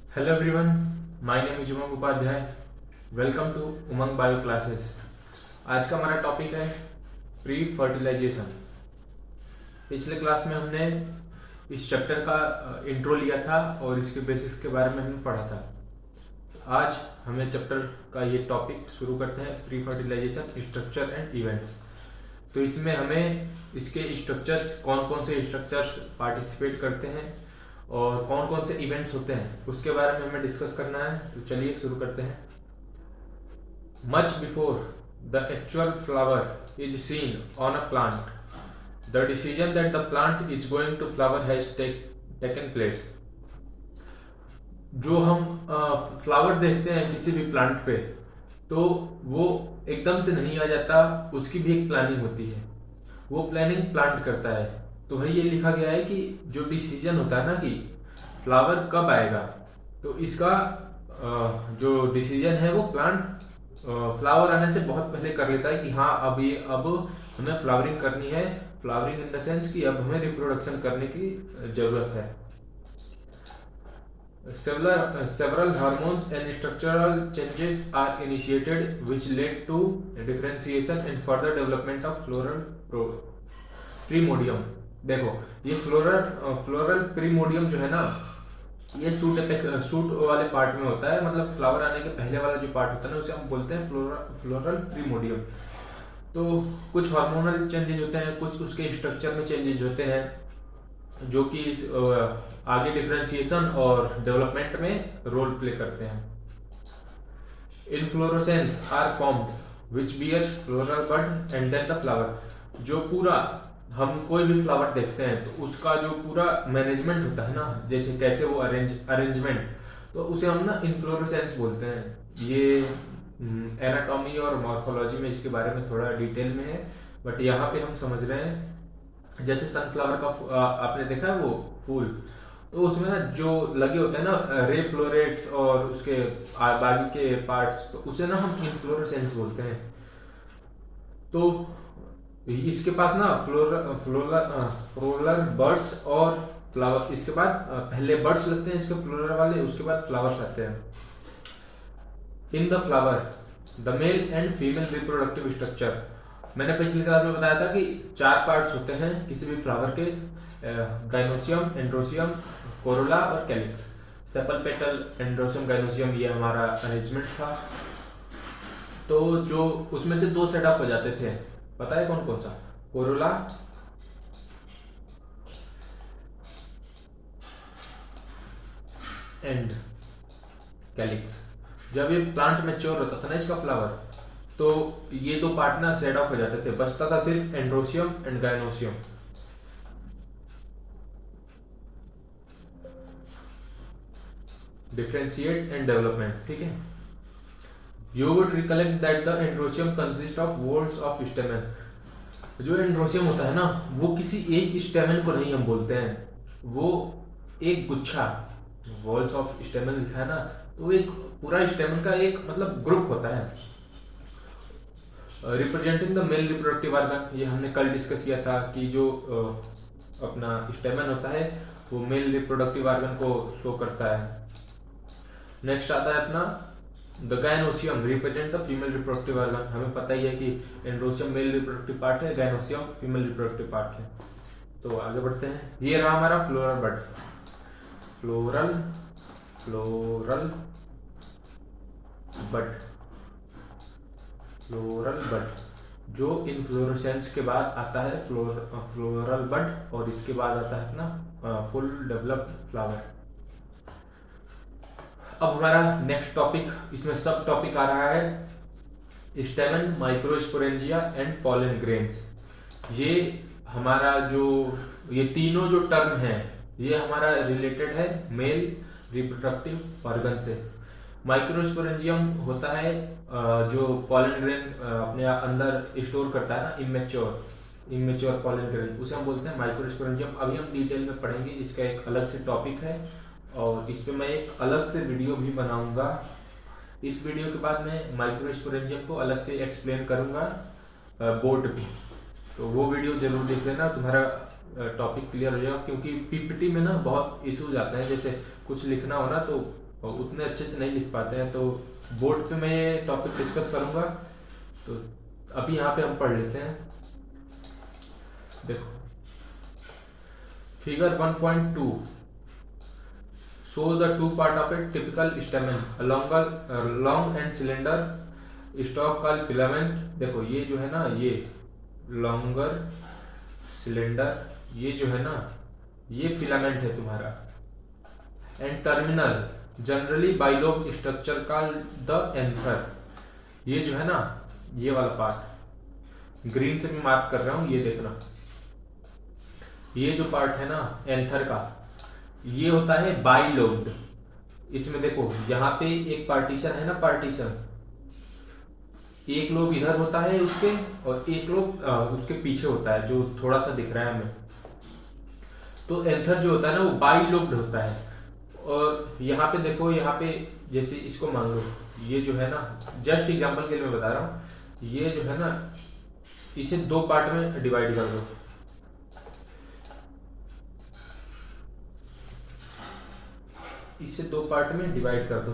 Hello everyone, my name is Umang Upadhyay. Welcome to Umang bio classes. आज का हमारा टॉपिक है प्री फर्टिलाइजेशन। पिछले क्लास में हमने इस चैप्टर का इंट्रो लिया था और इसके बेसिक्स के बारे में हमने पढ़ा था। आज हमें चैप्टर का ये टॉपिक शुरू करते हैं, pre fertilisation structure and events. तो इसमें हमें इसके स्ट्रक्चर्स, कौन कौन से स्ट्रक्चर्स पार्टिसिपेट करते हैं और कौन कौन से इवेंट्स होते हैं, उसके बारे में हमें डिस्कस करना है। तो चलिए शुरू करते हैं। Much before the actual flower is seen on a plant, the decision that the plant is going to flower has taken place. जो हम फ्लावर देखते हैं किसी भी प्लांट पे, तो वो एकदम से नहीं आ जाता, उसकी भी एक प्लानिंग होती है। वो प्लानिंग प्लांट करता है। तो भाई ये लिखा गया है कि जो डिसीजन होता है ना कि फ्लावर कब आएगा, तो इसका जो डिसीजन है वो प्लांट फ्लावर आने से बहुत पहले कर लेता है कि हाँ अब हमें फ्लावरिंग करनी है। फ्लावरिंग इन द सेंस कि अब हमें रिप्रोडक्शन करने की जरूरत है। Several hormones and structural changes are initiated which led to differentiation and further development of floral primordium। देखो ये फ्लोरल प्रीमोडियम जो है ना, ये सूट वाले पार्ट में होता है। मतलब फ्लावर आने के पहले वाला जो पार्ट होता है ना, उसे हम बोलते हैं फ्लोरल प्रीमोडियम। तो कुछ हार्मोनल चेंजेस होते हैं, कुछ उसके स्ट्रक्चर में चेंजेस होते हैं, जो कि आगे डिफरेंशिएशन और डेवलपमेंट में रोल प्ले करते हैं। Inflorescence are formed which bears floral bud and then the flower. जो पूरा हम कोई भी फ्लावर देखते हैं तो उसका जो पूरा मैनेजमेंट होता है ना, जैसे कैसे वो अरेंजमेंट, तो उसे हम ना इनफ्लोरेसेंस बोलते हैं। ये एनाटॉमी और मॉर्फोलॉजी में इसके बारे में थोड़ा डिटेल में है, बट यहाँ पे हम समझ रहे हैं। जैसे सनफ्लावर का आपने देखा है वो फूल, तो उसमें ना जो लगे होते हैं ना रे फ्लोरेट्स और उसके बाकी के पार्ट्स, तो उसे ना हम इनफ्लोरेसेंस बोलते हैं। तो इसके पास ना फ्लोरल बर्ड्स और फ्लावर, इसके बाद पहले बर्ड्स लगते हैं इसके फ्लोरल वाले, उसके बाद फ्लावर्स आते हैं। In the flower the male and female reproductive structure. मैंने पिछली क्लास में बताया था कि 4 पार्ट्स होते हैं किसी भी फ्लावर के, गाइनोसियम, एंड्रोसियम, कोरोला और calyx. Sepal petal, androecium, gynoecium, ये हमारा अरेंजमेंट था। तो जो उसमें से 2 सेट ऑफ हो जाते थे, पता है कौन कौन सा? Corolla and calyx. जब ये प्लांट मैच्योर होता था ना इसका फ्लावर, तो ये 2 पार्ट ना सेट ऑफ हो जाते थे, बचता था सिर्फ androecium and gynoecium. Differentiate and development, ठीक है। You would recollect that the androecium consist of whorls of stamen. जो एंड्रोसियम होता है ना, वो किसी एक स्टेमन को नहीं हम बोलते हैं, वो एक गुच्छा, वॉल्स ऑफ स्टेमन लिखा है ना, तो एक पूरा स्टेमन का एक मतलब ग्रुप होता है। Representing the male reproductive organ, ये हमने कल डिस्कस किया था कि जो अपना स्टेमन होता है वो मेल रिप्रोडक्टिव ऑर्गन को शो करता है। नेक्स्ट आता है अपना the gynoecium represent the female reproductive organ. हमें पता ही है कि एंड्रोसियम मेल रिप्रोडक्टिव पार्ट है, गाइनोसियम फीमेल रिप्रोडक्टिव पार्ट है। तो आगे बढ़ते हैं। ये रहा हमारा फ्लोरल बड। फ्लोरल बड, फ्लोरल बड जो इनफ्लोरेसेंस के बाद आता है फ्लोरल बड, और इसके बाद आता है अपना फुल डेवलप्ड फ्लावर। अब हमारा नेक्स्ट टॉपिक, इसमें सब टॉपिक आ रहा है स्टेमन, माइक्रोस्पोरेंजिया एंड पॉलन ग्रेन्स। ये हमारा जो ये तीनों जो टर्म है, ये हमारा रिलेटेड है मेल रिप्रोडक्टिव ऑर्गन से। माइक्रोस्पोरेंजियम होता है जो पॉलन ग्रेन अपने अंदर स्टोर करता है ना, इमेच्योर पॉलन ग्रेन, उसे हम बोलते हैं माइक्रोस्पोरेंजियम। अभी हम डिटेल में पढ़ेंगे, इसका एक अलग से टॉपिक है और इस पे मैं एक अलग से वीडियो भी बनाऊंगा। इस वीडियो के बाद मैं माइक्रोस्पोरेंजियम को अलग से एक्सप्लेन करूंगा बोर्ड पे, तो वो वीडियो जरूर देख लेना, तुम्हारा टॉपिक क्लियर हो जाएगा। क्योंकि पीपीटी में ना बहुत इश्यूज आते हैं, जैसे कुछ लिखना हो ना तो और उतने अच्छे से नहीं लिख पाते हैं, तो बोर्ड पे मैं ये टॉपिक डिस्कस करूंगा। तो अभी यहाँ पे हम पढ़ लेते हैं। देखो figure 1.2 show the two part of a typical stamen, a longer long and cylinder stalk called filament। देखो ये जो है ना, ये लॉन्गर सिलेंडर, ये जो है ना ये फिलामेंट है तुम्हारा। And terminal generally bilobe structure called the anther. ये जो है ना ये वाला पार्ट ग्रीन से मैं मार्क कर रहा हूं, ये देखना, ये जो पार्ट है ना एंथर का, ये होता है बाइलोब्ड। इसमें देखो यहाँ पे एक पार्टीशन है ना, पार्टीशन, एक लोब इधर होता है उसके, और एक लोब उसके पीछे होता है जो थोड़ा सा दिख रहा है हमें। तो एंथर जो होता है ना वो बाइलोब्ड होता है। और यहाँ पे देखो, यहाँ पे जैसे इसको मान लो, ये जो है ना, जस्ट एग्जांपल के लिए मैं बता रहा हूँ, ये जो है ना इसे दो पार्ट में डिवाइड कर दो। इसे दो पार्ट में डिवाइड कर दो,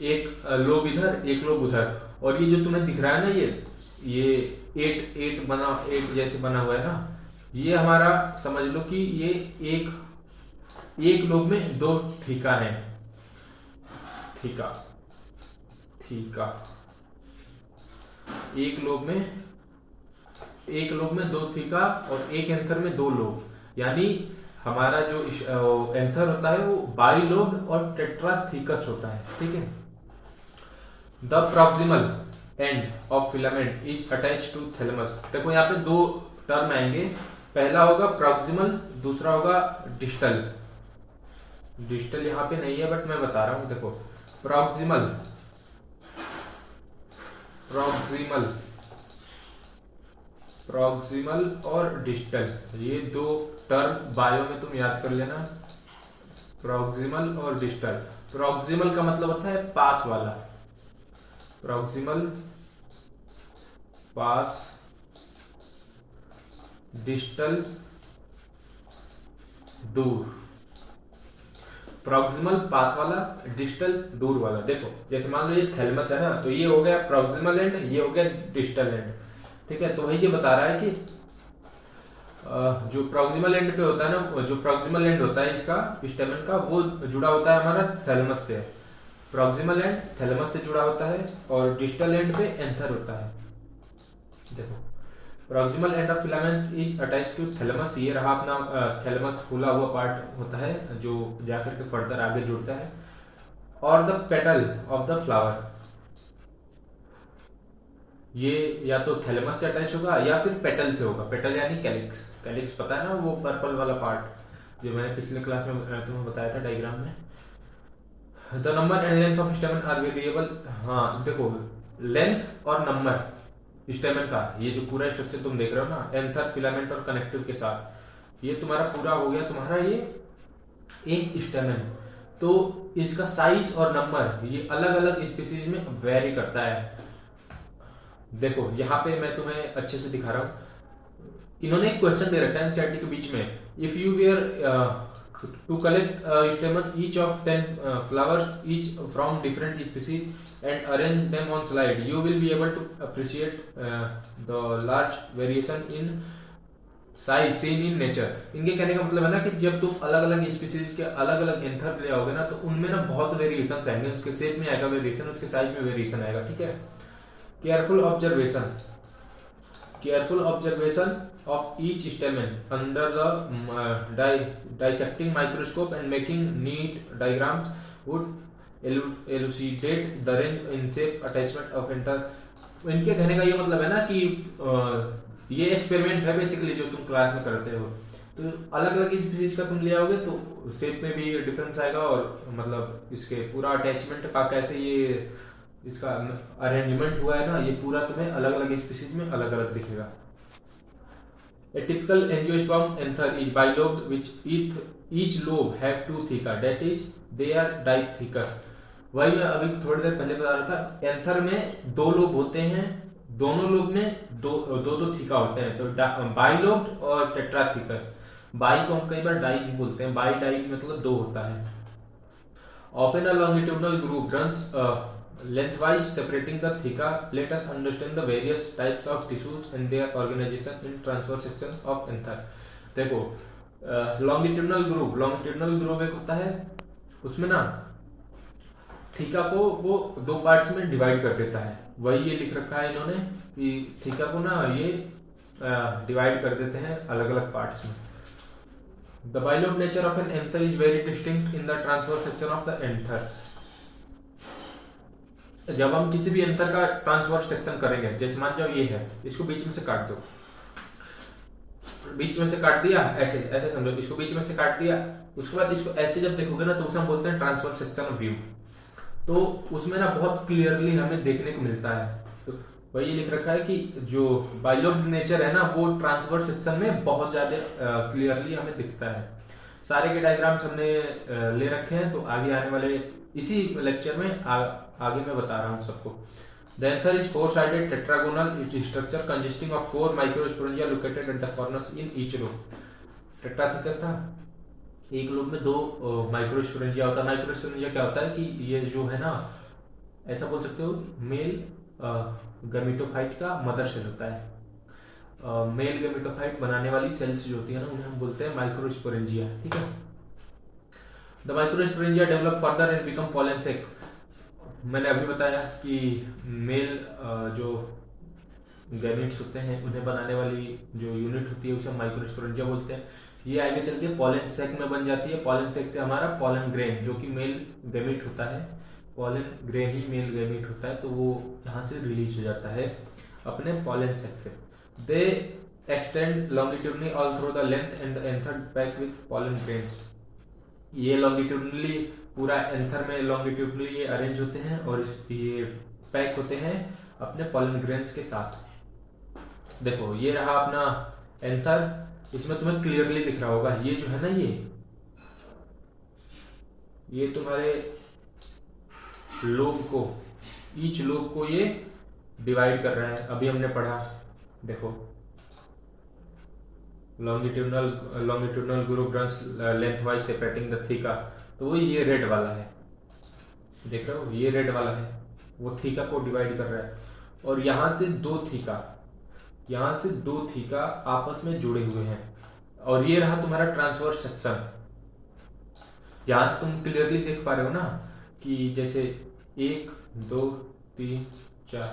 एक लोब इधर एक लोब उधर। और ये जो तुम्हें दिख रहा है ना, ये एट बना, एट जैसे बना हुआ है ना, ये हमारा समझ लो कि ये एक लोब में दो थीका है, थीका एक लोब में दो थीका और एक एंथर में दो लोब। यानी हमारा जो एंथर होता है वो बाइलोब्ड और टेट्राथीकस होता है, ठीक है। The proximal end of filament is attach to thalamus. देखो यहाँ पे दो टर्म आएंगे, पहला होगा प्रॉक्सिमल, दूसरा होगा डिस्टल। डिस्टल यहाँ पे नहीं है बट मैं बता रहा हूं। देखो प्रॉक्सिमल और डिस्टल, ये दो टर्म बायो में तुम याद कर लेना, प्रॉक्सिमल और डिस्टल। प्रॉक्सिमल का मतलब होता है पास वाला, प्रॉक्सिमल पास, डिस्टल दूर। प्रॉक्सिमल पास वाला, डिस्टल दूर वाला। देखो जैसे मान लो ये थैलेमस है ना, तो ये हो गया प्रॉक्सिमल एंड, ये हो गया डिस्टल एंड, ठीक है। तो वही ये बता रहा है कि जो प्रॉक्सिमल एंड पे होता है ना, जो प्रॉक्सिमल एंड होता है इसका स्टेमन का, वो जुड़ा होता है हमारा थैलेमस से। प्रॉक्सिमल एंड थैलेमस से जुड़ा होता है और डिस्टल एंड पे एंथर होता है। देखो proximal end of filament is attached to thalamus. ये रहा अपना थैलेमस, फूला हुआ पार्ट होता है जो जाकर के फर्दर आगे जुड़ता है। और the petal of the flower, ये या तो थैलेमस से अटैच होगा या फिर पेटल से होगा। पेटल यानी कैलिक्स, कैलिक्स पता है ना, वो पर्पल वाला पार्ट जो मैंने पिछले क्लास में तुम्हें बताया था डायग्राम में। The number and length of stamen are variable. हाँ देखो लेंथ और नंबर स्टेमन का, ये जो पूरा स्ट्रक्चर तुम देख रहे हो ना, एंथर, फिलामेंट और कनेक्टिव के साथ, ये तुम्हारा पूरा हो गया तुम्हारा ये एक स्टेमन। तो इसका साइज और नंबर ये अलग अलग स्पीसीज में वेरी करता है। देखो यहाँ पे मैं तुम्हें अच्छे से दिखा रहा हूँ, इन्होंने एक क्वेश्चन दे रखा है एनसीईआरटी के बीच में, if you were to collect stamen each of 10 flowers each from different species and arrange them on slide, you will be able to appreciate the large variation in size seen in nature। इनके कहने का मतलब है ना कि जब तुम अलग अलग स्पीसीज के अलग अलग एंथर ले आओगे ना, तो उनमें ना बहुत वेरिएशन आएंगे, उसके शेप में आएगा वेरिएशन, उसके साइज में वेरिएशन आएगा, ठीक है। Careful observation of each stamen under the dissecting microscope and making neat diagrams would elucidate the range in shape attachment of enter। इनके कहने का ये मतलब है ना कि ये एक्सपेरिमेंट है बेसिकली जो तुम क्लास में करते हो। तो अलग अलग स्पीसीज का तुम ले आओगे तो शेप में भी डिफरेंस आएगा, और मतलब इसके पूरा अटैचमेंट का कैसे ये इसका अरेंजमेंट हुआ है ना, ये पूरा तुम्हें अलग अलग स्पीसीज में अलग अलग दिखेगा। A typical angiosperm anther is bilobed, which each lobe have two theca, that is they are dithecous। वही मैं अभी थोड़ी देर पहले बता रहा था, एंथर में दो लोब होते हैं, दोनों लोब में दो थीका होते हैं, तो बाइलोब्ड और टेट्राथीकस। बाई को हम कई बार डाई भी बोलते हैं, बाई डाई मतलब दो होता है। Often a longitudinal groove runs lengthwise separating the theca. Let us understand the various types of tissues and their organization in transverse section of anther. देखो लॉन्गिट्यूडनल ग्रूव एक होता है, उसमें ना थीका को वो दो पार्ट्स में डिवाइड कर देता है। वही ये लिख रखा है इन्होंने कि थीका को ना ये डिवाइड कर देते हैं अलग अलग पार्ट्स में। The bilobe nature of an anther is very distinct in the transverse section of the anther. जब हम किसी भी एंथर का ट्रांसवर्स सेक्शन करेंगे, जैसे मान जाओ ये है, इसको बीच में से काट दो, बीच में से काट दिया, ऐसे ऐसे समझो, इसको बीच में से काट दिया, उसके बाद इसको ऐसे जब देखोगे ना तो उसे हम बोलते हैं ट्रांसवर्स सेक्शन व्यू। तो उसमें ना बहुत क्लियरली हमें देखने को मिलता है। तो वही लिख रखा है कि जो बाइलोब नेचर है ना वो ट्रांसवर्स सेक्शन में बहुत ज्यादा क्लियरली हमें दिखता है। सारे के डायग्राम्स हमने ले रखे हैं, तो आगे आने वाले इसी लेक्चर में आगे मैं बता रहा हूँ सबको। The anther is four-sided tetragonal structure consisting of four microsporangia located at the corners in each lobe. टेट्राथिकस था, एक लोब में दो माइक्रोस्पोरेंजिया होता है। माइक्रोस्पोरेंजिया क्या होता है कि ये जो है ना, ऐसा बोल सकते हो मेल गैमेटोफाइट का मदर सेल होता है। मेल गैमेटोफाइट बनाने वाली सेल्स जो होती है ना उन्हें हम बोलते हैं माइक्रोस्पोरेंजिया। ठीक है। The microsporangia develop further and become pollen sac. मैंने अभी बताया कि मेल जो गैमेट्स होते हैं उन्हें बनाने वाली जो यूनिट होती है उसे माइक्रोस्पोरेंजिया बोलते हैं। ये आगे चल के पॉलन सैक में बन जाती है। पॉलन सैक से हमारा पॉलन ग्रेन जो कि मेल गैमेट होता है, पॉलन ग्रेन ही मेल गैमेट होता है, तो वो यहाँ से रिलीज हो जाता है अपने पॉलन सैक से। दे extend longitudinally all through the length and the anther pack with pollen grains. ये लॉन्गिट्यूडनली पूरा एंथर में लॉन्गिट्यूडनली ये अरेंज होते हैं और ये पैक होते हैं अपने पॉलन ग्रेन्स के साथ। देखो ये रहा अपना एंथर, इसमें तुम्हें क्लियरली दिख रहा होगा ये जो है ना, ये तुम्हारे लोब को, ईच लोब को ये डिवाइड कर रहा है। अभी हमने पढ़ा, देखो longitudinal groove runs lengthwise separating the theca, तो वो ये रेड वाला है, देख रहे हो, ये रेड वाला है, वो थीका को डिवाइड कर रहा है। और यहाँ से दो थीका आपस में जुड़े हुए हैं। और ये रहा तुम्हारा ट्रांसवर्स सेक्शन। यहाँ से तुम क्लियरली देख पा रहे हो ना कि जैसे 1 2 3 4,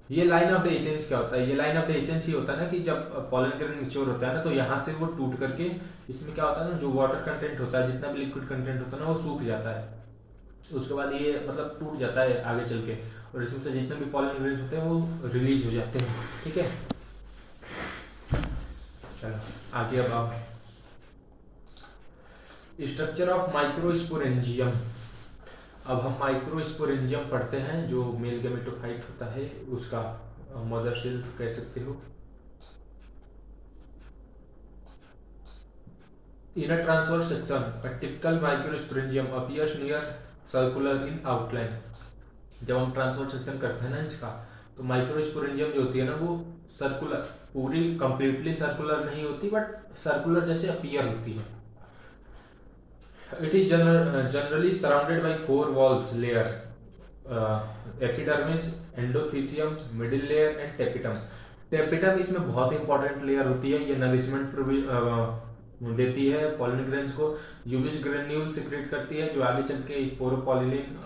ये लाइन ऑफ द एसेंस क्या होता है? ये लाइन ऑफ द एसेंस ही होता है ना कि जब पॉलन ग्रेन मैच्योर होता है ना, तो यहाँ से वो टूट करके इसमें क्या होता है ना, जो वाटर कंटेंट होता है, जितना भी लिक्विड कंटेंट होता है ना, वो सूख जाता है। उसके बाद ये मतलब टूट जाता है आगे चल के, और इसमें से जितने भी पॉलन ग्रेन्स होते हैं वो रिलीज हो जाते हैं। ठीक है, चलो आगे अब आप स्ट्रक्चर ऑफ माइक्रोस्पोरेंजियम। अब हम माइक्रोस्पोरेंजियम पढ़ते हैं, जो मेल गैमेटोफाइट होता है उसका मदर सेल कह सकते हो। In a transverse section, a typical microsporangium appears near circular in outline. जब हम ट्रांसवर्स सेक्शन करते हैं ना इसका, तो माइक्रोस्पोरेंजियम जो होती है ना वो सर्कुलर, पूरी कंप्लीटली सर्कुलर नहीं होती, बट सर्कुलर जैसे अपीयर होती है। It is generally surrounded by 4 walls layer, epidermis, endothelium, middle layer and tapetum. tapetum इसमें बहुत इंपॉर्टेंट लेयर होती है। ये नरिशमेंट देती है पॉलन ग्रेन्स को, यूबिस ग्रेन्यूल सिक्रेट करती है जो आगे चल के स्पोरोपोलिन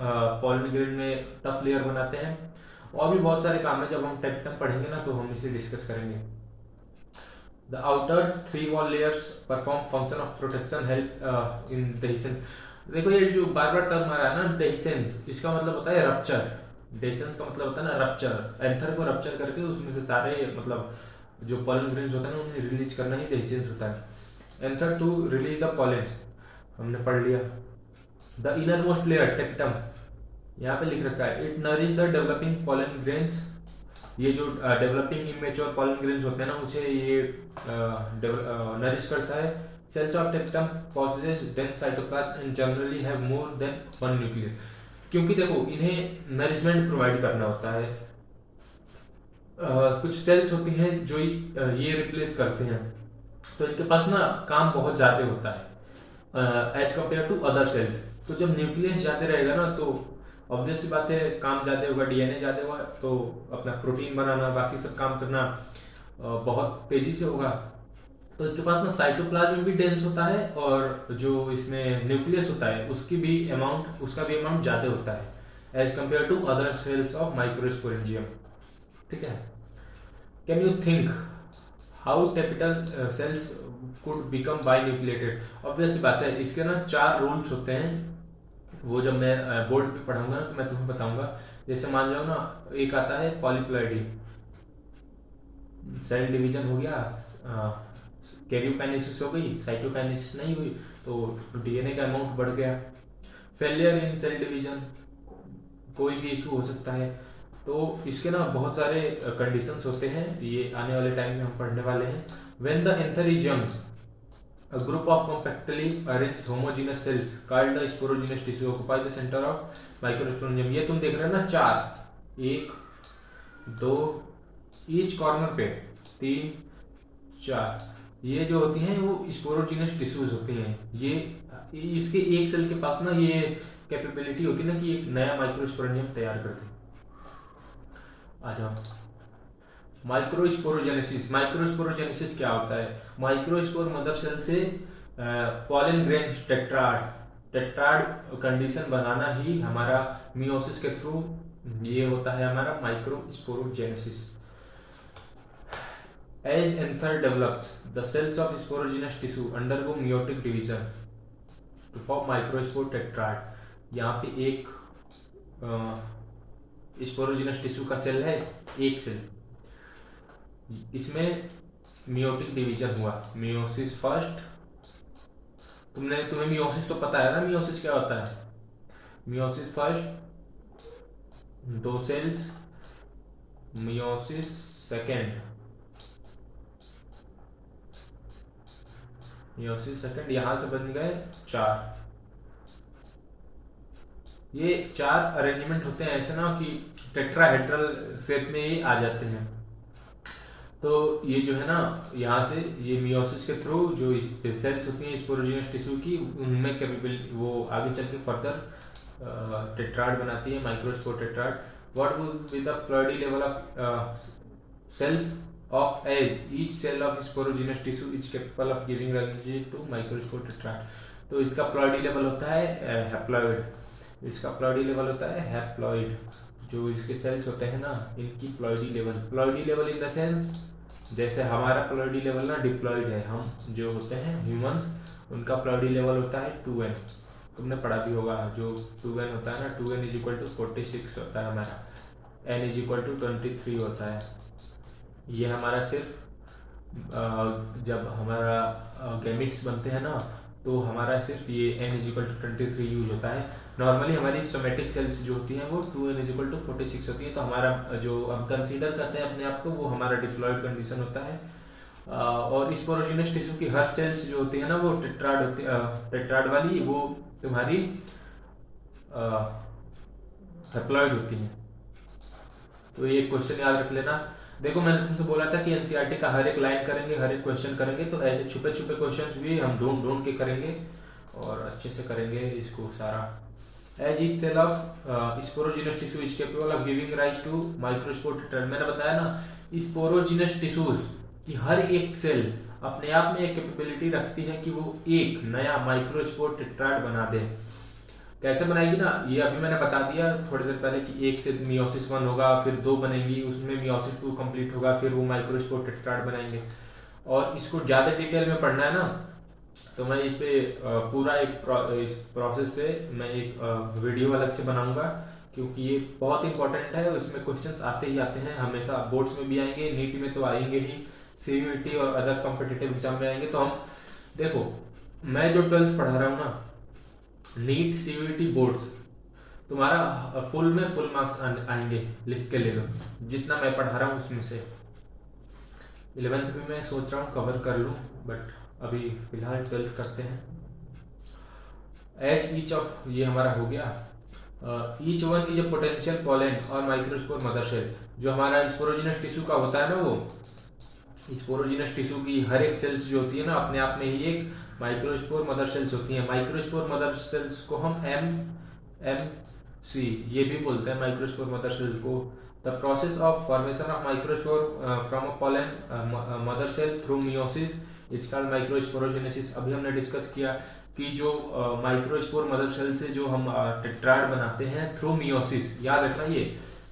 पॉलन ग्रेन में टफ लेयर बनाते हैं। और भी बहुत सारे काम है, जब हम टेपेटम पढ़ेंगे ना तो हम इसे डिस्कस करेंगे। The outer 3 wall layers perform function of protection, help in dehiscence. देखो ये जो बार बार टर्म आ रहा है ना dehiscence, इसका मतलब होता है रप्चर। dehiscence का मतलब होता है ना रप्चर, एंथर को रप्चर करके उसमें से सारे मतलब जो पॉलन ग्रेन्स होता है ना उन्हें रिलीज करना ही dehiscence होता है। Anther to release the pollen, हमने पढ़ लिया। The inner most layer tapetum, यहाँ पे लिख रखा है, it nourish the developing pollen grains. ये जो डेवलपिंग इमेच्योर पॉलन ग्रेन्स होते हैं ना उसे ये नरिश करता है। Cells of tapetum possess dense cytoplasm and generally have more than 1 nucleus. क्योंकि देखो इन्हें नरिशमेंट प्रोवाइड करना होता है, कुछ सेल्स होती हैं जो ये रिप्लेस करते हैं, तो इनके पास ना काम बहुत ज्यादा होता है as compared to other cells. तो जब न्यूक्लियस ज़्यादा रहेगा ना तो ऑब्वियस सी बात है काम ज़्यादा होगा, डीएनए ज़्यादा होगा, तो अपना प्रोटीन बनाना बाकी सब काम करना बहुत तेज़ी से होगा। तो इसके पास ना साइटोप्लाज्म भी डेंस होता है और जो इसमें न्यूक्लियस होता है उसका भी अमाउंट ज़्यादा होता है as compared to other cells of microsporangium. ठीक है, can you think how capital cells could become binucleated? Obvious बात है, इसके ना 4 रूल्स होते हैं, वो जब मैं बोर्ड पे पढ़ाऊंगा ना तो मैं तुम्हें बताऊंगा। जैसे मान जाओ ना, एक आता है पॉलीप्लॉइडी, सेल डिवीजन हो गया, कैरियोकाइनेसिस हो गई, साइटोकाइनेसिस नहीं हुई तो डीएनए का अमाउंट बढ़ गया। फेलियर इन सेल डिवीजन, कोई भी इशू हो सकता है। तो इसके ना बहुत सारे कंडीशंस होते हैं, ये आने वाले टाइम में हम पढ़ने वाले हैं। When the anther is young, a group of compactly arranged homogeneous cells called the sporogenous tissue occupy the center of microsporidium। ये तुम देख रहे हो ना 4, 1 2 ईच कॉर्नर पे 3 4, ये जो होती हैं वो स्पोरोजिनस टिश्यूज होती हैं। ये इसके एक सेल के पास ना ये कैपेबिलिटी होती है ना कि एक नया माइक्रोस्पोरेंजियम तैयार कर दे। आ जाओ, माइक्रोस्पोरोजेनेसिस क्या होता है? माइक्रोस्पोर मदर सेल से पॉलन ग्रेन्स टेट्राड कंडीशन बनाना ही हमारा मियोसिस के थ्रू ये होता है हमारा microsporogenesis. As anther develops the cells of sporogenous tissue undergo meiotic division to form microspore tetrad. यहाँ पे एक स्पोरोजिनस टिश्यू का सेल है, एक सेल, इसमें मियोटिक डिवीजन हुआ, मियोसिस फर्स्ट। तुम्हें मियोसिस तो पता है ना, मियोसिस क्या होता है? Meiosis first 2 cells, meiosis second, यहां से बन गए 4। ये 4 अरेंजमेंट होते हैं ऐसे ना कि टेट्राहेड्रल शेप में ये आ जाते हैं। तो ये जो है ना, यहाँ से ये मियोसिस के थ्रू जो सेल्स होती हैं स्पोरोजिनस टिश्यू की, उनमें कैपेबिलिटी वो आगे चल के फर्दर टेट्राड बनाती है, microspore tetrad. What would be the ploidy level of cells of as each cell of sporogenous tissue is capable of giving rise to microspore tetrad. तो इसका प्लॉइडी लेवल होता है हैप्लॉइड, इसका प्लॉइडी लेवल होता है haploid. जो इसके sales होते हैं ना, इनकी ploidy level in the sense जैसे हमारा प्लॉइडी लेवल ना डिप्लॉइड है, हम जो होते हैं ह्यूमंस, उनका प्लॉइडी लेवल होता है 2n। तुमने पढ़ा भी होगा, जो 2n होता है ना, 2n इज इक्वल टू 46 होता है हमारा, n इज इक्वल टू 23 होता है। ये हमारा सिर्फ जब हमारा गैमिट्स बनते हैं ना, तो हमारा सिर्फ ये n is equal to 23 use होता है। नॉर्मली हमारी सोमेटिक सेल्स जो होती हैं वो 2n इज इक्वल टू 46 होती है। तो हमारा जो हम कंसीडर करते हैं अपने आप को, वो हमारा डिप्लॉइड कंडीशन होता है। और स्पोरोजिनस टिश्यू की हर सेल्स जो होती है ना वो टेट्राड वाली, वो तुम्हारी हैप्लॉइड होती हैं। तो ये क्वेश्चन याद रख लेना। देखो, मैंने तुमसे बोला था कि एनसीईआरटी का हर एक लाइन करेंगे, हर एक क्वेश्चन करेंगे, तो ऐसे छुपे छुपे क्वेश्चंस भी हम ढूंढ के करेंगे और अच्छे से करेंगे इसको सारा। As each cell of sporogenous tissue is capable of giving rise to microspore tetrad. मैंने बताया ना, स्पोरोजिनस टिश्यूज की हर एक सेल अपने आप में एक कैपेबिलिटी रखती है कि वो एक नया माइक्रोस्पोर टेट्राड बना दे। कैसे बनाएगी ना, ये अभी मैंने बता दिया थोड़ी देर पहले कि एक से मियोसिस 1 होगा, फिर 2 बनेंगी, उसमें मियोसिस 2 कंप्लीट होगा, फिर वो माइक्रोस्पोर टेट्राड बनाएंगे। और इसको ज़्यादा डिटेल में पढ़ना है ना, तो मैं इस पे पूरा इस प्रोसेस पे मैं एक वीडियो अलग से बनाऊंगा, क्योंकि ये बहुत इंपॉर्टेंट है। इसमें क्वेश्चंस आते ही आते हैं, हमेशा बोर्ड्स में भी आएंगे, नीट में तो आएंगे ही, सीयूईटी और अदर कॉम्पिटिटिव एग्जाम में आएंगे। तो हम देखो, मैं जो 12th पढ़ा रहा हूँ ना, नीट सीयूईटी बोर्ड्स, तुम्हारा फुल में फुल मार्क्स आएंगे, लिख के ले लो जितना मैं पढ़ा रहा हूँ उसमें से। 11th भी मैं सोच रहा हूँ कवर कर लूँ, बट अभी फिलहाल 12th करते हैं। एच ईच ऑफ, ये हमारा हो गया। Each one is a potential pollen और माइक्रोस्पोर मदर सेल। जो हमारा स्पोरोजिनस टिश्यू का होता है ना, वो स्पोरोजिनस टिश्यू की हर एक सेल्स जो होती है ना, अपने आप में ही एक माइक्रोस्पोर मदर सेल्स होती हैं। माइक्रोस्पोर मदर सेल्स को हम एम सी ये भी बोलते हैं, माइक्रोस्पोर मदर सेल्स को। The process of formation of microspore from a pollen mother cell through meiosis it's called microsporogenesis. अभी हमने डिस्कस किया कि जो माइक्रोस्पोर मदर सेल से जो हम टेट्राड बनाते हैं थ्रू मियोसिस, याद रखना ये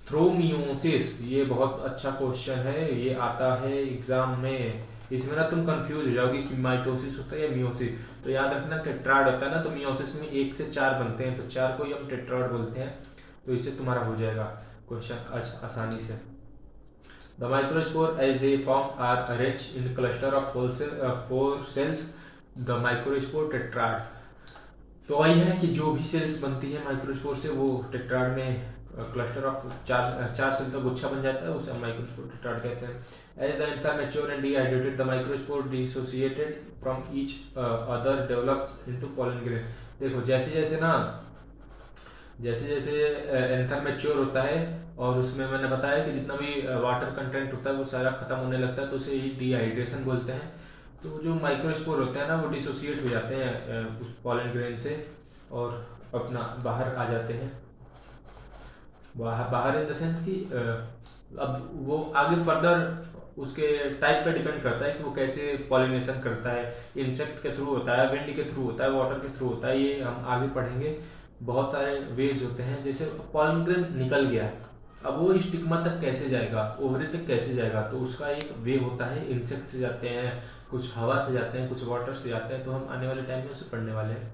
थ्रू मियोसिस, ये बहुत अच्छा क्वेश्चन है, ये आता है एग्जाम में। इसमें ना तुम कंफ्यूज हो जाओगे कि माइटोसिस होता है या मियोसिस, तो याद रखना टेट्राड होता है ना, तो मियोसिस में 1 से 4 बनते हैं, तो 4 को ही हम टेट्राड बोलते हैं। तो इससे तुम्हारा हो जाएगा क्वेश्चन आसानी से। The microspore as they form are arranged in cluster of 4 cells, the microspore tetrad. तो वही है कि जो भी सेल्स बनती है माइक्रोस्पोर से वो टेट्राड में क्लस्टर ऑफ चार सेल का गुच्छा बन जाता है, उसे हम माइक्रोस्पोर टेट्राड कहते हैं। As the anther mature and dehydrated the microspore dissociated from each other develops into pollen grain. देखो जैसे जैसे एंथर मैच्योर होता है और उसमें मैंने बताया कि जितना भी वाटर कंटेंट होता है वो सारा खत्म होने लगता है, तो उसे ही डिहाइड्रेशन बोलते हैं। तो जो माइक्रोस्पोर होते हैं ना वो डिसोसिएट हो जाते हैं उस पॉलन ग्रेन से और अपना बाहर आ जाते हैं। बाहर इन द सेंस कि अब वो आगे फर्दर उसके टाइप पे डिपेंड करता है कि वो कैसे पॉलिनेशन करता है, इंसेक्ट के थ्रू होता है, विंड के थ्रू होता है, वाटर के थ्रू होता है, ये हम आगे पढ़ेंगे। बहुत सारे वेज होते हैं। जैसे पॉलन ग्रेन निकल गया, अब वो स्टिग्मा तक कैसे जाएगा, ओवरी तक कैसे जाएगा, तो उसका एक वे होता है। इंसेक्ट से जाते हैं, कुछ हवा से जाते हैं, कुछ वाटर से जाते हैं, तो हम आने वाले टाइम में उसे पढ़ने वाले हैं।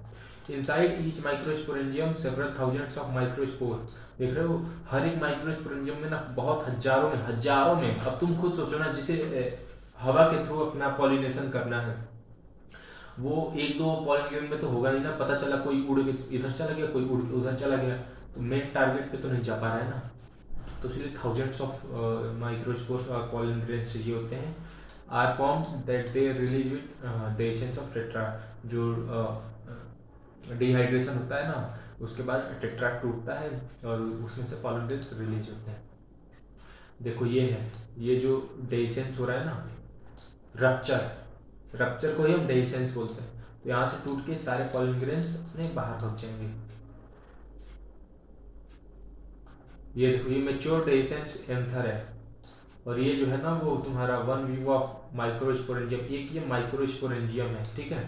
Inside each microsporangium several thousands of microspore. देख रहे हो हर एक माइक्रोस्पोरेंजियम में ना बहुत हजारों में अब तुम खुद सोचो ना, जिसे हवा के थ्रू अपना पॉलिनेशन करना है, वो 1-2 पॉलन ग्रेन में तो होगा नहीं ना। पता चला कोई उड़ के इधर चला गया, कोई उड़ के उधर चला गया, तो मेन टारगेट पे तो नहीं जा पा रहा है ना। तो इसलिए थाउजेंड्स ऑफ माइक्रोस्पोर्स और पॉलन ग्रेन्स चाहिए होते हैं। Are form that they release with the essence of tetra. जो डिहाइड्रेशन होता है ना, उसके बाद टेट्रा टूटता है और उसमें से पॉलन ग्रेन्स रिलीज होते हैं। देखो ये जो डेसेंस हो रहा है ना, रप्चर को ही हम डेसेंस बोलते हैं। तो यहाँ से टूट के सारे पॉलन ग्रेन्स अपने बाहर भाग जाएंगे। ये देखो ये मेच्योर डेसेंस एंथर है, और ये जो है ना वो तुम्हारा वन व्यू ऑफ माइक्रोस्पोरेंजियम। एक ये माइक्रोस्पोरेंजियम है, ठीक है।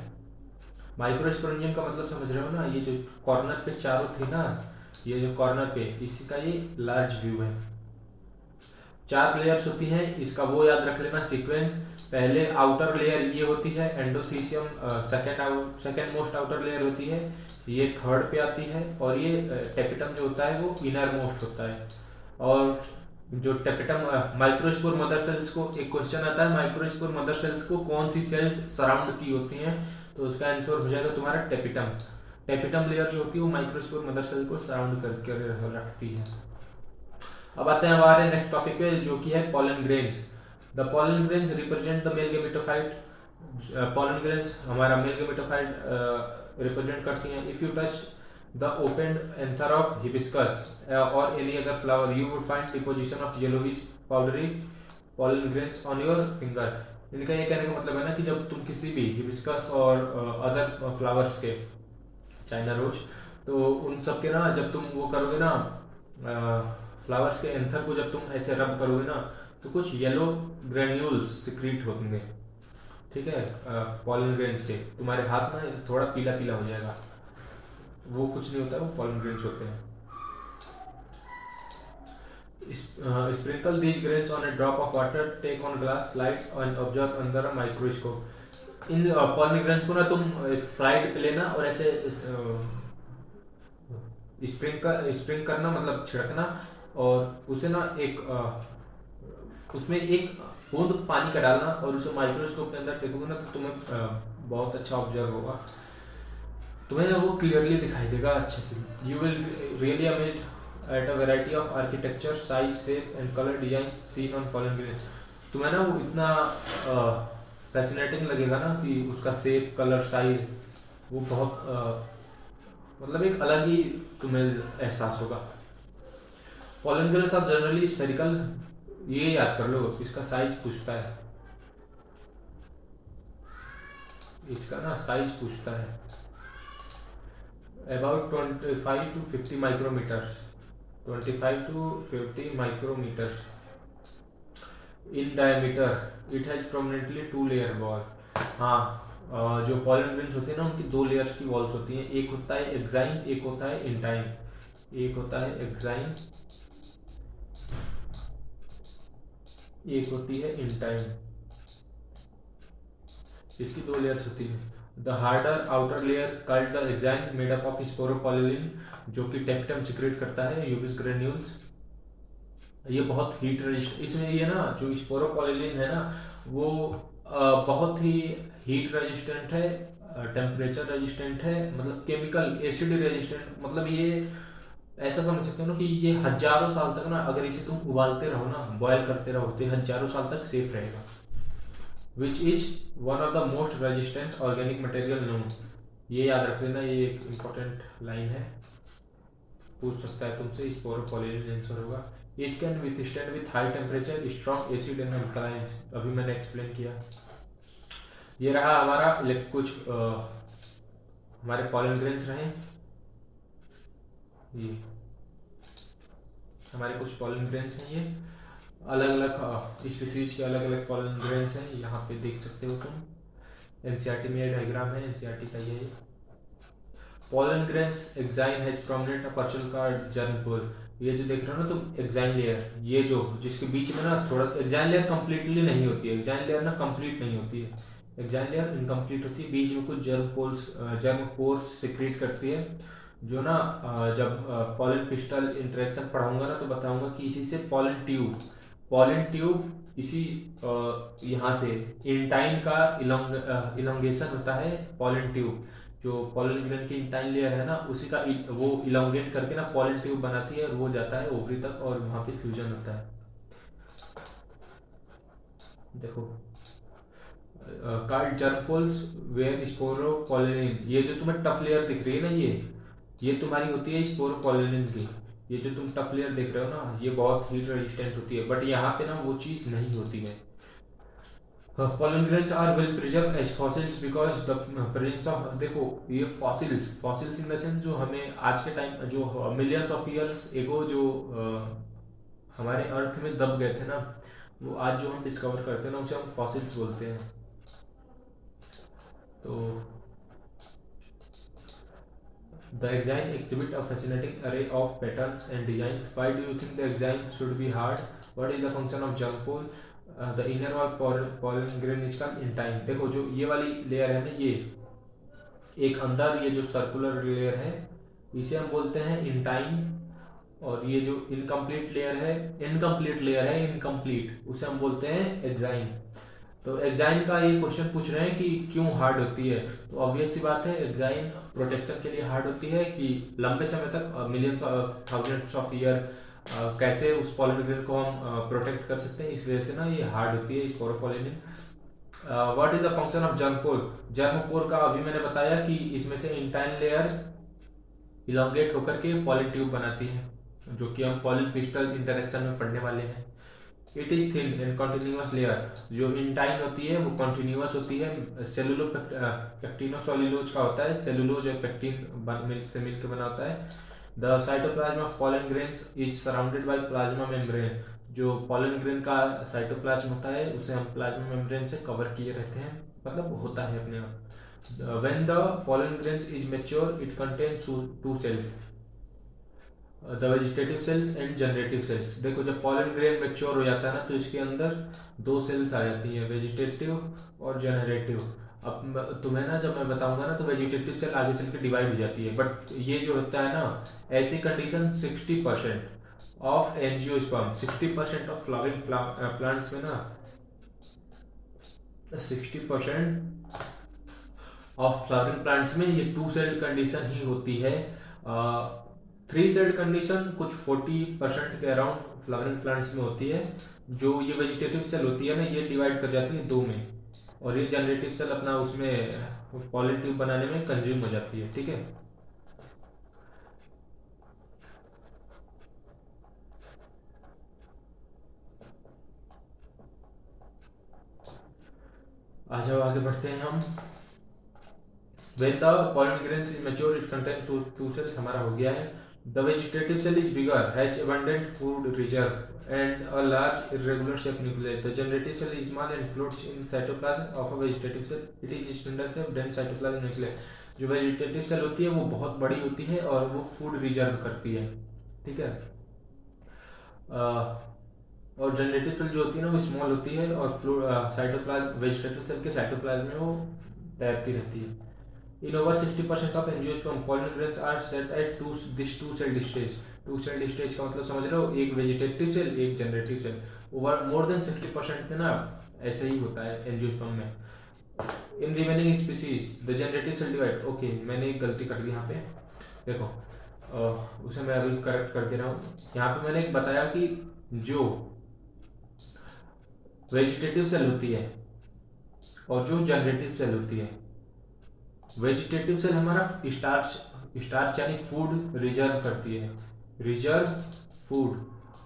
माइक्रोस्पोरेंजियम का मतलब समझ रहे हो ना, ये जो कॉर्नर पे चारों थे ना, ये जो कॉर्नर पे, इसी का ये लार्ज व्यू है। 4 लेयर्स होती हैं, इसका वो याद रख लेना सीक्वेंस। पहले आउटर लेयर ये होती है endothecium, second most outer layer होती है, ये थर्ड पे आती है, और ये टेपिटम जो होता है वो इनर मोस्ट होता है। और जो टेपिटम माइक्रोस्पोर मदर सेल्स को, एक क्वेश्चन आता है माइक्रोस्पोर मदर सेल्स को कौन सी सेल्स सराउंड की होती हैं, तो उसका आंसर हो जाएगा तुम्हारा टेपिटम लेयर जो होती है वो माइक्रोस्पोर मदर सेल को सराउंड करके रखती है। अब आते हैं हमारे नेक्स्ट टॉपिक पे, जो कि है pollen grains. The pollen grains represent the male gametophyte. Pollen grains हमारा मेल गेमेटोफाइट रिप्रेजेंट करती हैं। If you touch the open anther of hibiscus और any other flower, you would find deposition of yellowish powdery pollen grains on your finger. इनका ये कहने का मतलब है ना कि जब तुम किसी भी हिबिस्कस और अदर फ्लावर्स के, चाइना रोज, तो उन सब के ना जब तुम वो करोगे ना, फ्लावर्स के एंथर को जब तुम ऐसे रब करोगे ना, तो कुछ येलो ग्रेन्यूल्स सिक्रीट होंगे, ठीक है, पॉलन ग्रेन्स के। तुम्हारे हाथ में थोड़ा पीला पीला हो जाएगा, वो कुछ नहीं होता, वो पॉलन ग्रेन्स होते हैं। Sprinkle these grains on a drop of water, take on glass slide and observe under a microscope। In pollen grains को ना तुम एक स्लाइड पे लेना और ऐसे स्प्रिंग करना, मतलब छिड़कना, और उसे ना उसमें एक बूंद पानी का डालना और उसे माइक्रोस्कोप के अंदर देखोगे ना, तो तुम्हें बहुत अच्छा ऑब्जर्व होगा, तुम्हें वो क्लियरली दिखाई देगा अच्छे से। You will really amazed at a variety of architecture, size, shape and colour design seen on pollen grains. तुम्हें ना वो इतना फैसिनेटिंग लगेगा ना कि उसका शेप, कलर, साइज, वो बहुत मतलब एक अलग ही तुम्हें एहसास होगा। Pollen grains are generally spherical, ये याद कर लो, इसका साइज पूछता है। इसका ना साइज पूछता है about 25 to 50 micrometre, 25 to 50 micrometre in diameter. It has prominently 2 layer wall. हाँ, जो पॉलन ग्रेन्स होते हैं ना उनकी 2 लेयर की वॉल्स होती हैं, एक होता है एक्साइन, एक होता है इंटाइन। एक होता है एक्साइन, एक होती है इंटाइन। इसकी 2 लेयर्स होती है। The harder outer layer called the exine made up of sporopollenin, जो कि टेक्टम सिक्रेट करता है यूबिस ग्रेन्यूल्स। ये बहुत हीट रेजिस्ट, इसमें ये ना जो स्पोरोपोलिन है ना वो बहुत ही हीट रेजिस्टेंट है, टेम्परेचर रेजिस्टेंट है, मतलब केमिकल एसिड रेजिस्टेंट। मतलब ये ऐसा समझ सकते हो ना कि ये हजारों साल तक ना अगर इसे तुम उबालते रहो ना, बॉयल करते रहो, तो हजारों साल तक सेफ रहेगा। Which is one of the most resistant organic material known. ये याद रख लेना, ये एक इम्पोर्टेंट लाइन है, पूछ सकता है तुमसे, स्पोरोपोलिन आंसर होगा। It can withstand with high temperature strong acid and alkalines, अभी मैंने एक्सप्लेन किया। ये रहा हमारा कुछ हमारे पॉलन ग्रेन्स रहे, ये हमारे कुछ पॉलन ग्रेन्स हैं। ये अलग अलग स्पीसीज के अलग अलग पॉलन ग्रेन्स हैं, यहाँ पे देख सकते हो तुम। एनसीईआरटी में ये डायग्राम है, एनसीईआरटी का ये pollen grains exine has prominent person का जर्नपुल। ये जो देख रहे हो ना तुम एक्साइन लेयर, ये जो जिसके बीच में ना थोड़ा, एक्साइन लेयर कंप्लीटली नहीं होती है, एक्साइन लेयर ना कंप्लीट नहीं होती है, एक्साइन लेयर इनकम्प्लीट होती है, बीच में कुछ जर्म पोर्स सिक्रीट करती है, जो ना जब पॉलन पिस्टल इंटरेक्शन पढ़ाऊंगा ना तो बताऊंगा कि इसी से पॉलन ट्यूब इसी यहाँ से इंटाइन का इलोंगेशन होता है। पॉलन ट्यूब जो पॉलन ग्रेन की इंटाइन लेयर है ना उसी का वो इलोंगेट करके ना पॉलन ट्यूब बनाती है और वो जाता है ओवरी तक और वहाँ पे फ्यूजन होता है। देखो कार्ड जर्मपोल्स वेयर स्पोरोपोलिन, ये जो तुम्हें टफ लेयर दिख रही है ना ये तुम्हारी होती है स्पोरोपोलिन की। ये जो तुम टफ लेयर देख रहे हो ना ये बहुत हीट रेजिस्टेंट होती है, बट यहाँ पे ना वो चीज़ नहीं होती है। pollen grains are well preserved as fossils because the presence of, देखो ये फॉसिल्स इन द सेंस जो हमें आज के टाइम जो मिलियंस ऑफ ईयर्स एगो जो हमारे अर्थ में दब गए थे ना, वो आज जो हम डिस्कवर करते हैं ना उसे हम फॉसिल्स बोलते हैं। तो the exine exhibit a fascinating array of patterns and designs. Why do you think the exine should be hard? What is the function of germ pole? The inner wall pollen grain is called intine. देखो जो ये वाली layer है ना, ये एक अंदर ये जो सर्कुलर लेयर है इसे हम बोलते हैं इंटाइन, और ये जो इनकम्प्लीट लेयर है इनकम्प्लीट, उसे हम बोलते हैं एक्साइन। तो एक्साइन का ये क्वेश्चन पूछ रहे हैं कि क्यों हार्ड होती है, तो ऑब्वियस सी बात है एक्साइन प्रोटेक्शन के लिए हार्ड होती है कि लंबे समय तक मिलियंस थाउजेंड्स ऑफ ईयर कैसे उस पॉलन ग्रेन को हम प्रोटेक्ट कर सकते हैं, इस वजह से ना ये हार्ड होती है sporopollenin. What is the function of germ pore का अभी मैंने बताया कि इसमें से इंटाइन लेयर इलोंगेट होकर के पॉलन ट्यूब बनाती है, जो कि हम पॉलन पिस्टल इंटरेक्शन में पढ़ने वाले हैं। It is thin and continuous layer, जो इंटाइन होती है वो कॉन्टिन्यूअस होती है। सेलुलो पेक्टिनोसोलिलोज का होता है, सेलुलोज और पेक्टिन से मिलकर बना होता है। The cytoplasm of pollen grains is surrounded by plasma membrane, जो पॉलन ग्रेन का साइटोप्लाज्म होता है उसे हम प्लाज्मा मेम्ब्रेन से कवर किए रहते हैं, मतलब होता है अपने आप। When the pollen grains is mature it contains two cells, the vegetative cells and generative cells. देखो जब पॉलन ग्रेन मैच्योर हो जाता है ना तो इसके अंदर 2 सेल्स आ जाती हैं, वेजिटेटिव और जनरेटिव। अब तुम्हें ना जब मैं बताऊंगा ना तो वेजिटेटिव सेल आगे चल के डिवाइड हो जाती है, बट ये जो होता है ना ऐसी condition 60% of angiosperm, 60% of flowering plants में ना 60% ऑफ फ्लावरिंग प्लांट्स में ये 2 सेल कंडीशन ही होती है। 3 सेल कंडीशन कुछ 40% के अराउंड फ्लावरिंग प्लांट्स में होती है। जो ये वेजिटेटिव सेल होती है ना ये डिवाइड कर जाती है 2 में, और ये जनरेटिव सेल अपना उसमें पॉलन ट्यूब बनाने में कंज्यूम हो जाती है। ठीक है, आ जाओ आगे बढ़ते हैं हम। When the pollen grains is mature, it contains two cells. हमारा हो गया है. The vegetative cell is bigger, has abundant food reserve, and a large irregular shaped nuclei. The generative cell is small and floats in cytoplasm of a vegetative cell. It is spindle shaped, dense cytoplasm nuclei. जो vegetative cell होती है वो बहुत बड़ी होती है और वो फूड रिजर्व करती है. ठीक है. और जनरेटिव सेल जो होती है ना वो स्मॉल होती है और साइटोप्लाज्म वेजिटेटिव सेल के साइटोप्लाज्म में वो तैरती रहती है. In over 60% of angiosperm, pollen grains are set at this two cell stage. Two cell stage का मतलब समझ रहे हो, एक वेजिटेटिव सेल एक generative cell. Over more than 60% में ना ऐसे ही होता है एंजियोस्पर्म में. In remaining species the generative cell divide. Okay, मैंने एक गलती कर दी यहाँ पे. देखो उसे मैं अभी करेक्ट कर दे रहा हूँ. यहाँ पे मैंने एक बताया कि जो वेजिटेटिव सेल होती है और जो जनरेटिव सेल होती है, वेजिटेटिव सेल हमारा स्टार्च यानी फूड रिजर्व करती है, रिजर्व फूड.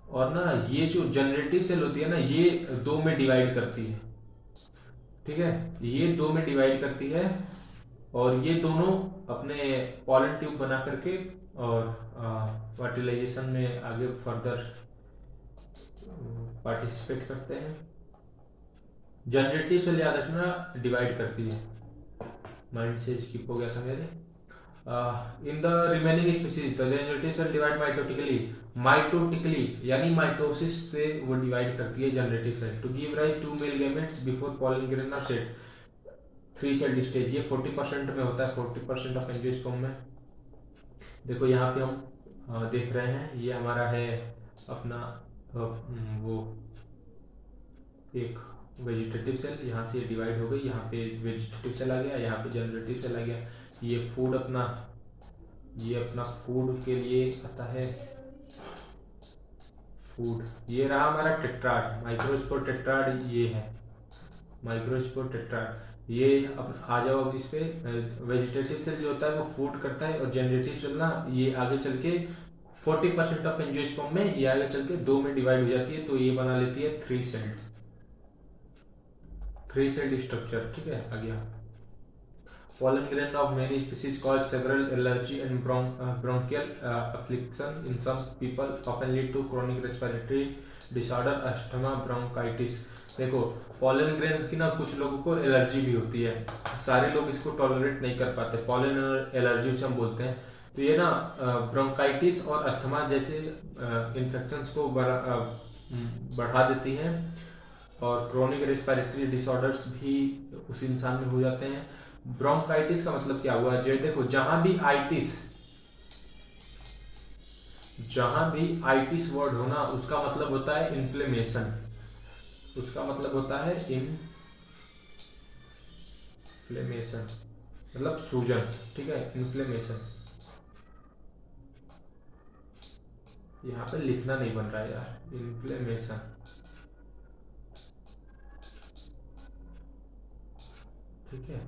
और ना ये जो जनरेटिव सेल होती है ना ये दो में डिवाइड करती है. ठीक है, ये दो में डिवाइड करती है और ये दोनों अपने पॉलन ट्यूब बना करके और फर्टिलाइजेशन में आगे फर्दर पार्टिसिपेट करते हैं. जनरेटिव सेल याद रखना डिवाइड करती है. माइंड से स्किप हो गया था मेरे. In the remaining species the generative cell divide mitotically यानी माइटोसिस से वो डिवाइड करती है generative cell to give rise to male gametes before pollen grain are set. 3 cell stage ये 40% में होता है, 40% ऑफ एंजियोस्पर्म में. देखो यहाँ पे हम देख रहे हैं ये हमारा है अपना वो एक वेजिटेटिव सेल. यहाँ से डिवाइड हो गई, यहाँ पे वेजिटेटिव सेल आ गया, यहाँ पे जनरेटिव सेल आ गया. ये फूड अपना फूड के लिए आता है फूड. ये रहा हमारा टेट्राड, माइक्रोस्पोर टेट्राड. ये है माइक्रोस्पोर टेट्राड. ये अब आ जाओ अब इस पे. वेजिटेटिव सेल जो होता है वो फूड करता है और जनरेटिव सेल ना ये आगे चल के 40% ऑफ एंजियोस्पर्म में ये आगे चल के दो में डिवाइड हो जाती है. तो ये बना लेती है 3 सेल स्ट्रक्चर. ठीक है, आ गया. Pollen grain of many species cause several allergy and bronchial affliction in some people, often lead to chronic respiratory disorder, asthma, bronchitis. देखो पॉलन ग्रेन्स की ना कुछ लोगों को एलर्जी भी होती है, सारे लोग इसको टॉलरेट नहीं कर पाते. पॉलन एलर्जी उसे हम बोलते हैं. तो ये ना ब्रोंकाइटिस और अस्थमा जैसे इन्फेक्शंस को बढ़ा देती हैं और क्रोनिक रेस्पिरेटरी डिसऑर्डर्स भी उस इंसान में हो जाते हैं. ब्रोंकाइटिस का मतलब क्या हुआ? जो देखो जहां भी आइटिस वर्ड होना उसका मतलब होता है इन्फ्लेमेशन. उसका मतलब होता है इन्फ्लेमेशन मतलब सूजन. ठीक है, इन्फ्लेमेशन. यहाँ पे लिखना नहीं बन रहा है यार, इन्फ्लेमेशन. ठीक है,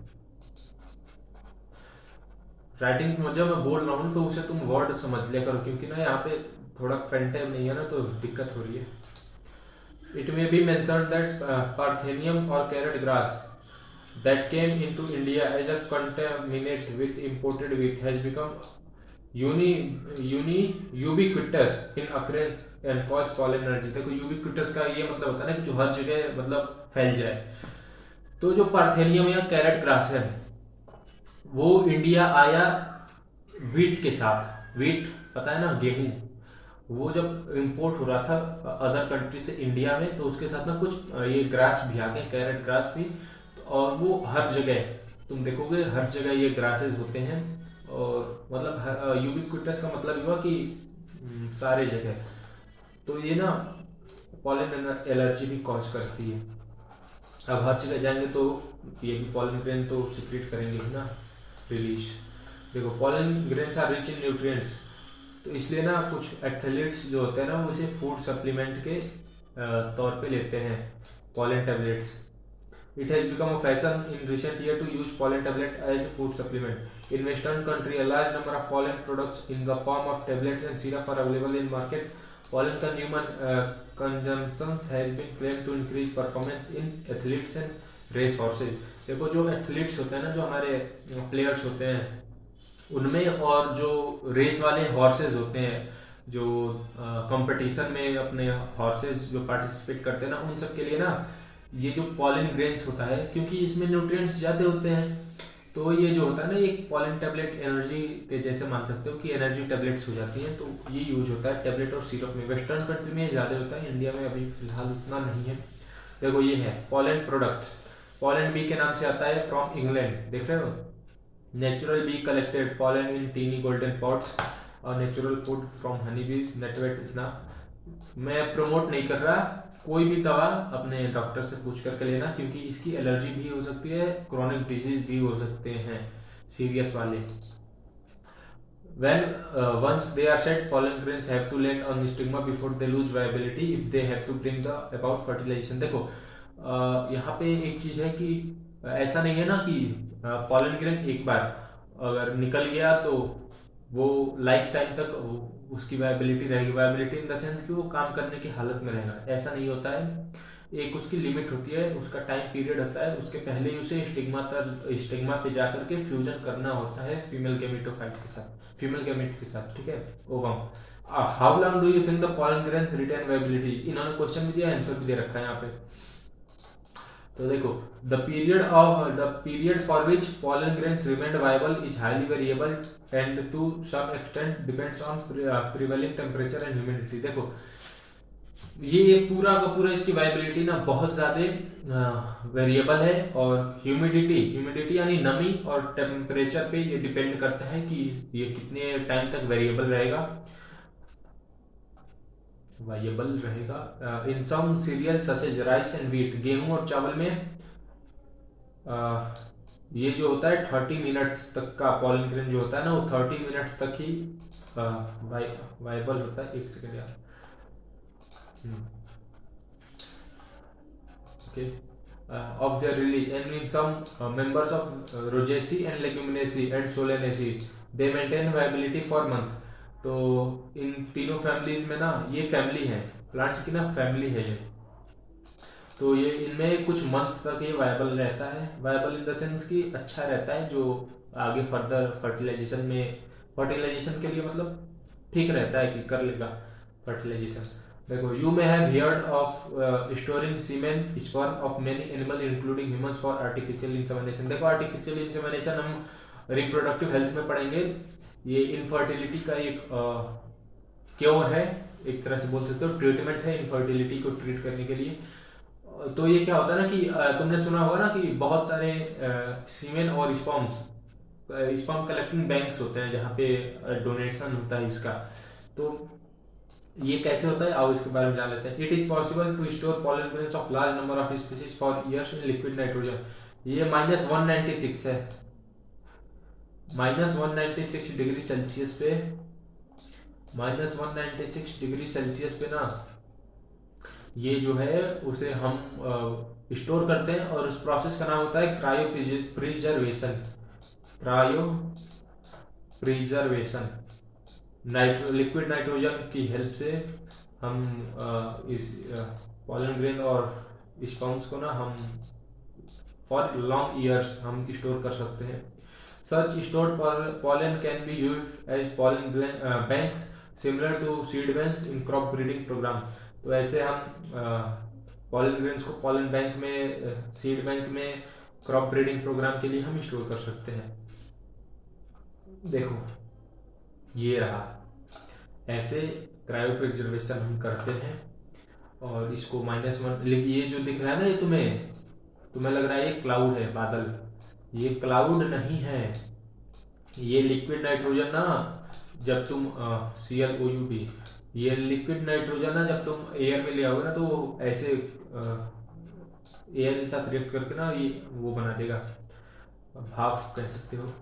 राइटिंग में जब मैं बोल रहा हूँ तो उसे तुम वर्ड समझ लिया करो, क्योंकि ना यहाँ पे थोड़ा पेन टाइम नहीं है ना तो दिक्कत हो रही है. It may be mentioned that parthenium और carrot grass that came into India as a contaminant with imported wheat has become ubiquitous in occurrence and cause pollen allergy. देखो ubiquitous का ये मतलब होता है ना कि जो हर जगह मतलब फैल जाए. तो जो पार्थेनियम या कैरेट ग्रास है वो इंडिया आया वीट के साथ. वीट पता है ना, गेहूं. वो जब इंपोर्ट हो रहा था अदर कंट्री से इंडिया में तो उसके साथ ना कुछ ये ग्रास भी आ गए, कैरेट ग्रास भी. और वो हर जगह तुम देखोगे हर जगह ये ग्रासेस होते हैं. और मतलब यूबिक्विटस का मतलब हुआ कि सारे जगह. तो ये ना पॉलन एलर्जी भी कॉज करती है. अब हर जगह जाएंगे तो ये भी पॉलन ग्रेन तो सिक्रेट करेंगे ही ना, रिलीज. देखो pollen grains are rich in nutrients. तो इसलिए ना कुछ एथलीट्स जो होते हैं ना वो इसे फूड सप्लीमेंट के तौर पे लेते हैं, pollen tablets. It has become a fashion in recent years to use pollen tablet as a food supplement. In Western country, a large number of pollen products in the form of tablets and syrup are available in market. Pollen consumption has been claimed to increase performance in athletes and race horses. देखो जो athletes होते हैं ना, जो हमारे players होते हैं उनमें, और जो रेस वाले हॉर्सेस होते हैं, जो कंपटीशन में अपने हॉर्सेस जो पार्टिसिपेट करते हैं ना, उन सब के लिए ना ये जो पॉलन ग्रेन्स होता है, क्योंकि इसमें न्यूट्रिएंट्स ज़्यादा होते हैं, तो ये जो होता है ना, ये पॉलन टैबलेट एनर्जी के जैसे मान सकते हो कि एनर्जी टैबलेट्स हो जाती हैं, तो ये यूज होता है टैबलेट और सिरप में। वेस्टर्न कंट्री में ज़्यादा होता है, इंडिया में अभी फिलहाल उतना नहीं है। देखो ये है पॉलन प्रोडक्ट्स। पॉलन बी के नाम से आता है, फ्रॉम इंग्लैंड, देख रहे हो। Natural bee collected pollen in tiny golden pots और natural food from honey bees net weight. इतना मैं प्रमोट नहीं कर रहा, कोई भी दवा अपने डॉक्टर से पूछ करके लेना, क्योंकि इसकी एलर्जी भी हो सकती है, क्रॉनिक डिजीज भी हो सकते हैं सीरियस वाले। When once they are shed, pollen grains have to land on the stigma before they lose viability if they have to bring the about fertilization। देखो यहाँ पे एक चीज है कि ऐसा नहीं है ना कि पॉलन ग्रेन एक बार अगर निकल गया तो वो लाइफ टाइम तक उसकी वायबिलिटी रहेगी। वायबिलिटी इन द सेंस कि वो काम करने की हालत में रहेगा, ऐसा नहीं होता है। एक उसकी लिमिट होती है, उसका टाइम पीरियड होता है, उसके पहले ही उसे स्टिग्मा पे जाकर के फ्यूजन करना होता है फीमेल गैमेटोफाइट के साथ, फीमेल गैमेट के साथ, ठीक है, ovum. How long do you think the pollen grains retain viability? इन्होंने क्वेश्चन भी दिया, आंसर भी दे रखा है यहाँ पे। तो देखो the period for which pollen grains remain viable is highly variable and to some extent depends on prevailing temperature and humidity. देखो ये पूरा का पूरा इसकी वायबिलिटी ना बहुत ज्यादा वेरिएबल है, और ह्यूमिडिटी यानी नमी और टेम्परेचर पे ये डिपेंड करता है कि ये कितने टाइम तक वेरिएबल रहेगा। In some cereal such as rice and wheat, गेहूं और चावल में ये जो होता है 30 मिनट्स तक का पॉलन ग्रेन जो होता है ना, वो 30 मिनट्स तक ही वायबल होता है। एक सेकेंड यार, okay, of their release, and in some members of Rosaceae and Leguminaceae and Solanaceae they maintain viability for month। तो इन तीनों फैमिलीज में ना, ये फैमिली है प्लांट की ना, फैमिली है ये, तो ये इनमें कुछ मंथ तक ये वायबल रहता है। वायबल इन द सेंस कि अच्छा रहता है, जो आगे फर्दर फर्टिलाइजेशन के लिए मतलब ठीक रहता है कि कर लेगा फर्टिलाइजेशन। देखो you may have heard of storing semen sperm of many animal including humans for artificial insemination. देखो आर्टिफिशियल इंसेमिनेशन हम रिप्रोडक्टिव हेल्थ में पढ़ेंगे, ये इनफर्टिलिटी का एक क्योर है, एक तरह से बोल सकते हो ट्रीटमेंट है इनफर्टिलिटी को ट्रीट करने के लिए। तो ये क्या होता है ना कि तुमने सुना होगा ना कि बहुत सारे सीमेन और स्पर्म कलेक्टिंग बैंक्स होते हैं जहाँ पे डोनेशन होता है इसका। तो ये कैसे होता है, आओ इसके बारे में जान लेते हैं। It is possible to store pollen grains of large number of species for years in liquid nitrogen. ये -196 है, -196 डिग्री सेल्सियस पे, -196 डिग्री सेल्सियस पे ना ये जो है उसे हम स्टोर करते हैं, और उस प्रोसेस का नाम होता है क्रायो प्रिजर्वेशन। लिक्विड नाइट्रोजन की हेल्प से हम इस पॉलन ग्रेन और स्पर्म्स को ना हम फॉर लॉन्ग ईयर्स हम स्टोर कर सकते हैं। Such stored pollen can be used as pollen banks similar to seed banks in crop breeding program. तो ऐसे हम पॉलन ग्रेन्स को पॉलन बैंक में, सीड बैंक में क्रॉप ब्रीडिंग प्रोग्राम के लिए हम स्टोर कर सकते हैं। देखो ये रहा, ऐसे क्रायो प्रिजर्वेशन हम करते हैं। और इसको -1, लेकिन ये जो दिख रहा है ना, ये तुम्हें लग रहा है ये क्लाउड है, बादल, ये क्लाउड नहीं है, ये लिक्विड नाइट्रोजन ना, जब तुम ClOUB, ये लिक्विड नाइट्रोजन ना जब तुम एयर में ले आओगे ना, तो ऐसे एयर के साथ रिएक्ट करके ना ये वो बना देगा, भाप कह सकते हो।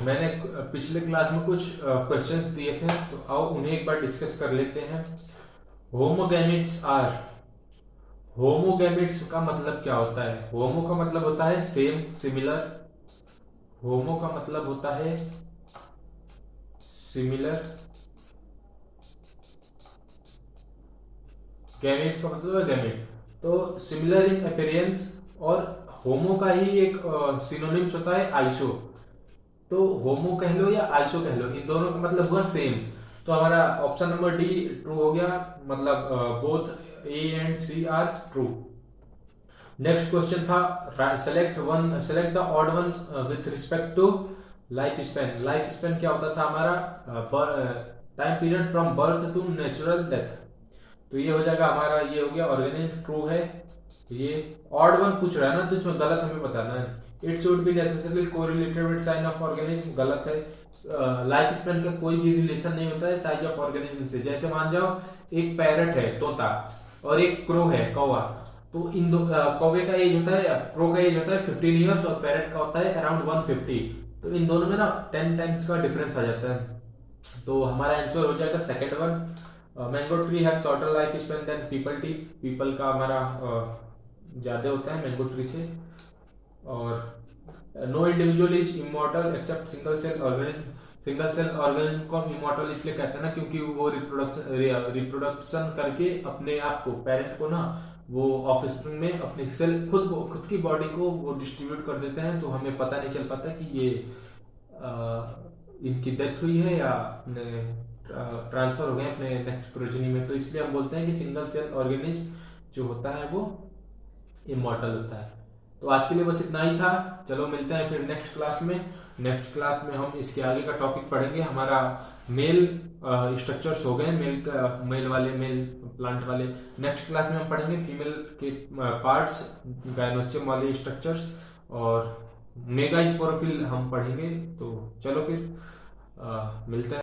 मैंने पिछले क्लास में कुछ क्वेश्चंस दिए थे, तो आओ उन्हें एक बार डिस्कस कर लेते हैं। होमोगैमेट्स का मतलब क्या होता है? होमो का मतलब होता है सेम, सिमिलर। होमो का मतलब होता है सिमिलर, गैमेट्स का मतलब है गैमेट। तो सिमिलर इन अपीयरेंस और होमो का ही एक सिनोनिम्स होता है आइसो। तो होमो कह लो या आइसो कह लो, इन दोनों का मतलब हुआ सेम। तो हमारा ऑप्शन नंबर डी ट्रू हो गया, मतलब both A and C are true. Next question था select the odd one with respect to life span. Life span क्या होता था हमारा, time period from birth to natural death. तो ये हो जाएगा हमारा, ये हो गया ऑर्गेनिज्म ट्रू है। ये ऑड वन पूछ रहा है ना, तो इसमें गलत हमें बताना है। It should be necessarily correlated with sign of organism, गलत है। लाइफ स्पेन का कोई भी रिलेशन नहीं होता है साइज ऑफ ऑर्गेनिज्म से। जैसे मान जाओ एक पैरट है तोता और एक क्रो है कौवा, तो इन दो कौवे का एज होता है, क्रो का एज होता है 15 ईयर्स और पैरट का होता है अराउंड 150। तो इन दोनों में ना 10 टाइम्स का डिफरेंस आ जाता है। तो हमारा आंसर हो जाएगा second one. Mango tree have shorter life span than peepal tree. पीपल का हमारा ज्यादा होता है मैंगो ट्री से। और no individual is immortal except single cell organism. Single cell organism को हम इमॉर्टल इसलिए कहते हैं ना, क्योंकि वो रिप्रोडक्शन करके अपने आप को, पेरेंट को ना, वो ऑफस्प्रिंग में अपने सेल खुद की बॉडी को वो डिस्ट्रीब्यूट कर देते हैं। तो हमें पता नहीं चल पाता कि ये इनकी डेथ हुई है या अपने ट्रांसफर हो गए अपने नेक्स्ट प्रोजेनी में। तो इसलिए हम बोलते हैं कि सिंगल सेल ऑर्गेनिज्म जो होता है वो इमॉर्टल होता है। तो आज के लिए बस इतना ही था। चलो मिलते हैं फिर नेक्स्ट क्लास में। नेक्स्ट क्लास में हम इसके आगे का टॉपिक पढ़ेंगे। हमारा मेल स्ट्रक्चर्स हो गए, मेल प्लांट वाले। नेक्स्ट क्लास में हम पढ़ेंगे फीमेल के पार्ट्स, गायनोसियम वाले स्ट्रक्चर्स, और मेगा स्पोरोफिल हम पढ़ेंगे। तो चलो फिर मिलते हैं।